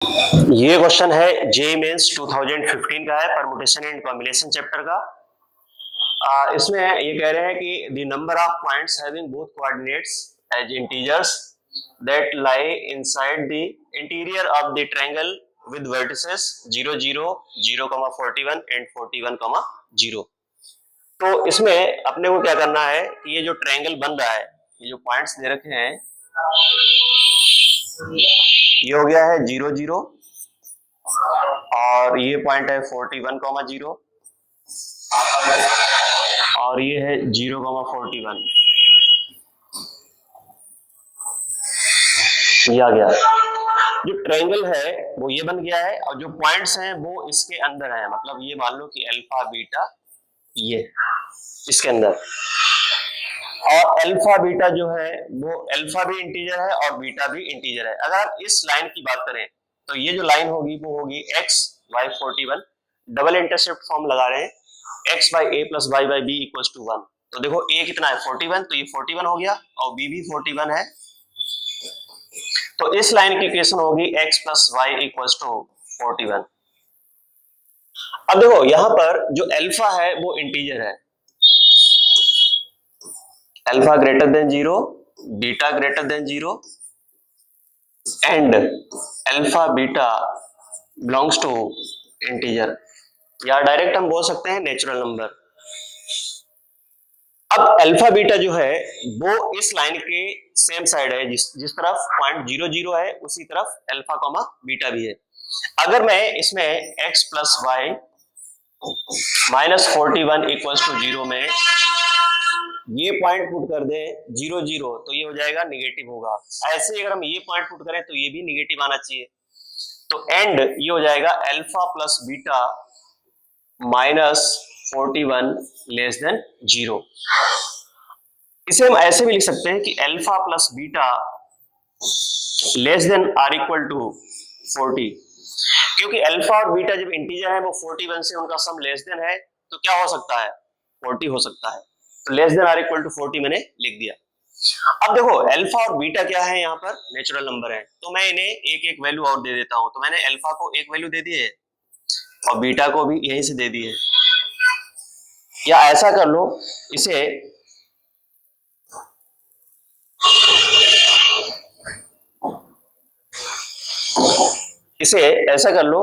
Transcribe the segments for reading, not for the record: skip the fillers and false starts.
ये क्वेश्चन है JEE mains 2015 का है, परमुटेशन एंड कॉम्बिनेशन चैप्टर का। इसमें ये कह रहे हैं कि the number of points having both coordinates as integers that lie inside the interior of the triangle with vertices 0 0 0,41 and 41, 0। तो इसमें अपने को क्या करना है कि ये जो ट्रायंगल बन रहा है, ये जो पॉइंट्स दे रखे हैं, ये हो गया है 0 0 और ये पॉइंट है 41,0 और ये है 0,41। ये आ गया। जो ट्रायंगल है वो ये बन गया है और जो पॉइंट्स हैं वो इसके अंदर है। मतलब ये मान लो कि अल्फा बीटा ये इसके अंदर, और अल्फा बीटा जो है वो अल्फा भी इंटीजर है और बीटा भी इंटीजर है। अगर आप इस लाइन की बात करें तो ये जो लाइन होगी वो होगी x y 41, double intercept form लगा रहे हैं, x by a plus y by b equals to 1। तो देखो a कितना है 41, तो ये 41 हो गया और b भी 41 है। तो इस लाइन की इक्वेशन होगी x plus y equals to 41। अब देखो यहां पर जो अल्फा है वो इंटीजर है, alpha greater than 0, beta greater than 0 and alpha beta belongs to integer, या डायरेक्ट हम बोल सकते हैं नेचुरल नंबर। अब अल्फा बीटा जो है वो इस लाइन के सेम साइड है, जिस तरफ पॉइंट 0 0 है उसी तरफ अल्फा कॉमा बीटा भी है। अगर मैं इसमें x plus y minus 41 equals to 0 में ये पॉइंट पुट कर दे 0 0, तो ये हो जाएगा निगेटिव होगा। ऐसे ही अगर हम ये पॉइंट पुट करें तो ये भी निगेटिव आना चाहिए। तो एंड ये हो जाएगा alpha plus beta minus 41 less than 0। इसे हम ऐसे भी लिख सकते हैं कि alpha plus beta less than or equal to 40, क्योंकि अल्फा और बीटा जब इंटीजर है वो 41 से उनका सम लेस देन है, तो क्या हो सकता है 40 हो सकता है। तो less than or equal to 40 मैंने लिख दिया। अब देखो अल्फा और बीटा क्या है, यहाँ पर नेचुरल नंबर है, तो मैं इन्हें एक एक वैल्यू और दे देता हूं। तो मैंने अल्फा को एक वैल्यू दे दी है और बीटा को भी यहीं से दे दी है। या ऐसा कर लो, इसे ऐसा कर लो,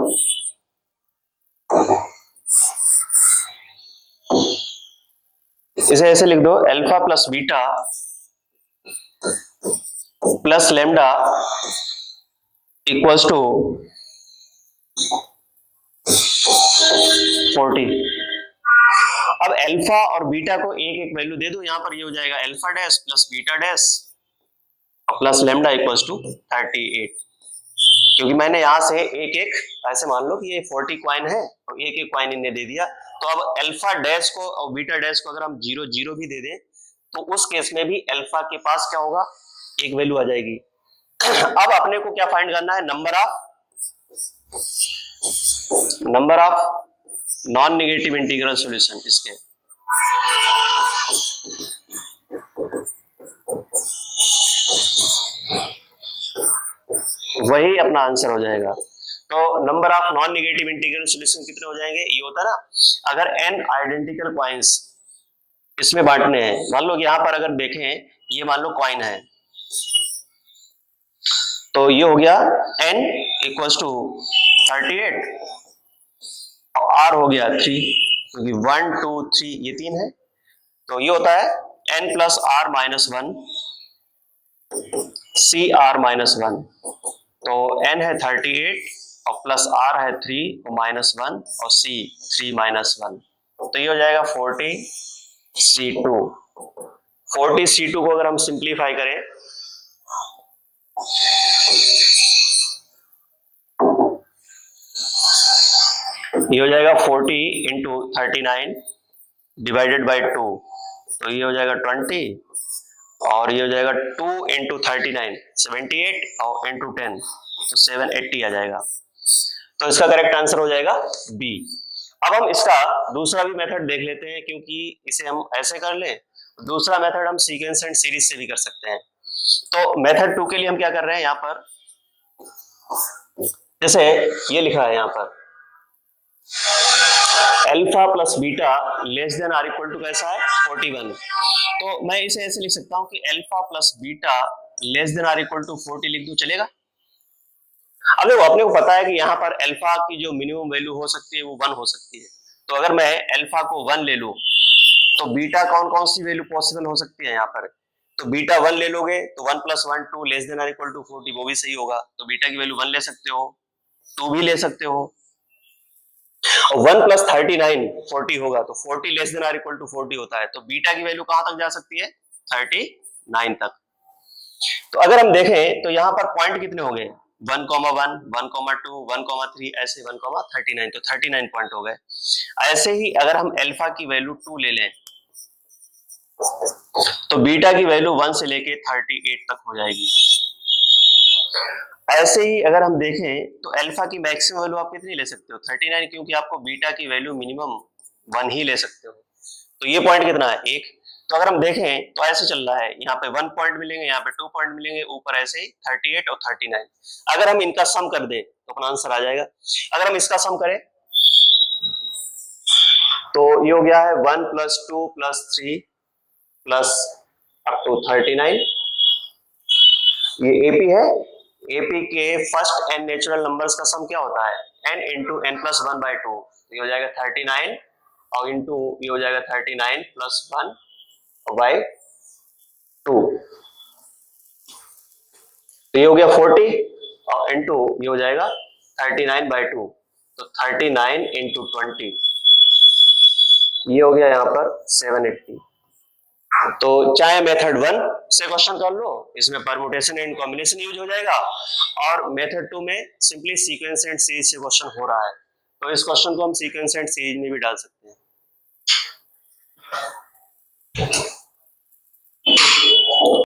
इसे ऐसे लिख दो, alpha plus beta plus lambda equals to 40। अब अल्फा और बीटा को एक एक वैल्यू दे दो, यहां पर ये हो जाएगा alpha dash plus beta dash plus lambda equals to 38। क्योंकि मैंने यहां से एक एक, ऐसे मान लो कि ये 40 कॉइन है और एक एक कॉइन इन्हें दे दिया। तो अब अल्फा डैश को और बीटा डैश को अगर हम 0 0 भी दे दें तो उस केस में भी अल्फा के पास क्या होगा, एक वैल्यू आ जाएगी। अब अपने को क्या फाइंड करना है, number of non negative integral solution इसके। वही अपना आंसर हो जाएगा। तो number of non negative integral solution कितने हो जाएंगे, ये होता है ना, अगर n आइडेंटिकल कॉइन्स इसमें बांटने हैं, मान लो कि यहां पर अगर देखें ये मान लो कॉइन है, तो ये हो गया n इक्वल्स टू 38 और r हो गया 3, क्योंकि 1 2 3 ये 3 है, तो ये होता है n plus r minus 1 C r minus 1। तो n है 38 और प्लस r है 3 और माइनस 1 और c 3 माइनस 1, तो ये हो जाएगा 40 C2। 40 C2 को अगर हम सिंप्लीफाई करें ये हो जाएगा 40 इंटू 39 डिवाइडेड बाई 2, तो ये हो जाएगा 20 और ये हो जाएगा 2 इंटू 39 78 और इंटू 10 तो 780 आ जाएगा। तो इसका करेक्ट आंसर हो जाएगा बी। अब हम इसका दूसरा भी मेथड देख लेते हैं, क्योंकि इसे हम ऐसे कर लें, दूसरा मेथड हम सीक्वेंस एंड सीरीज से भी कर सकते हैं। तो मेथड 2 के लिए हम क्या कर रहे हैं, यहाँ पर जैसे ये लिखा है यहाँ पर alpha plus beta less than or equal to कैसा है 41। तो मैं इसे ऐसे लिख सकता हूँ कि alpha plus beta less than or equal to 40 लिख दूं, चलेगा? अब देखो अपने को पता है कि यहाँ पर अल्फा की जो मिनिमम वैल्यू हो सकती है वो 1 हो सकती है। तो अगर मैं अल्फा को 1 ले लूं तो बीटा कौन कौन सी वैल्यू पॉसिबल हो सकती है यहाँ पर? तो बीटा 1 ले लोगे तो 1 + 1 2 less than or equal to 40, वो भी सही होगा। तो बीटा की वैल्यू 1 ले सकते हो, 2 भी ले सकते हो। और 1 + 39 40 होगा, तो 40 less than or equal to 40 होता है। तो बीटा की वैल्यू कहां तक जा सकती है? 39 तक। तो अगर हम देखें तो यहाँ पर पॉइंट कितने हो गए? 1, 1, 1, 2, 1, 3, ऐसे 1, 39, तो 39 पॉइंट हो गए। ऐसे ही अगर हम अल्फा की वैल्यू 2 ले लें तो बीटा की वैल्यू 1 से लेके 38 तक हो जाएगी। ऐसे ही अगर हम देखें तो अल्फा की मैक्सिमम वैल्यू आप कितनी ले सकते हो? 39, क्योंकि आपको बीटा की वैल्यू मिनिमम 1 ही ले सकते हो। तो ये पॉइंट कितना है? 1। तो अगर हम देखें तो ऐसे चल रहा है, यहाँ पे 1 पॉइंट मिलेंगे, यहाँ पे 2 पॉइंट मिलेंगे, ऊपर ऐसे ही 38 और 39। अगर हम इनका सम कर दें तो अपना आंसर आ जाएगा। अगर हम इसका सम करें तो ये हो गया है 1 + 2 + 3 प्लस अप टू 39। ये एपी है। एपी के फर्स्ट n नेचुरल नंबर्स का सम क्या होता है? n into n + 1/2। ये हो जाएगा 39 और इंटू ये हो जाएगा 39 + 1/2। तो ये हो गया 40 और इंटू ये हो जाएगा 39/2। तो 39 इंटू 20, ये हो गया यहाँ पर 780। तो चाहे मेथड 1 से क्वेश्चन कर लो, इसमें परमुटेशन एंड कॉम्बिनेशन यूज हो जाएगा, और मेथड 2 में सिंपली सीक्वेंस एंड सीरीज से क्वेश्चन हो रहा है, तो इस क्वेश्चन को हम सीक्वेंस एंड सीरीज में भी डाल सकते हैं।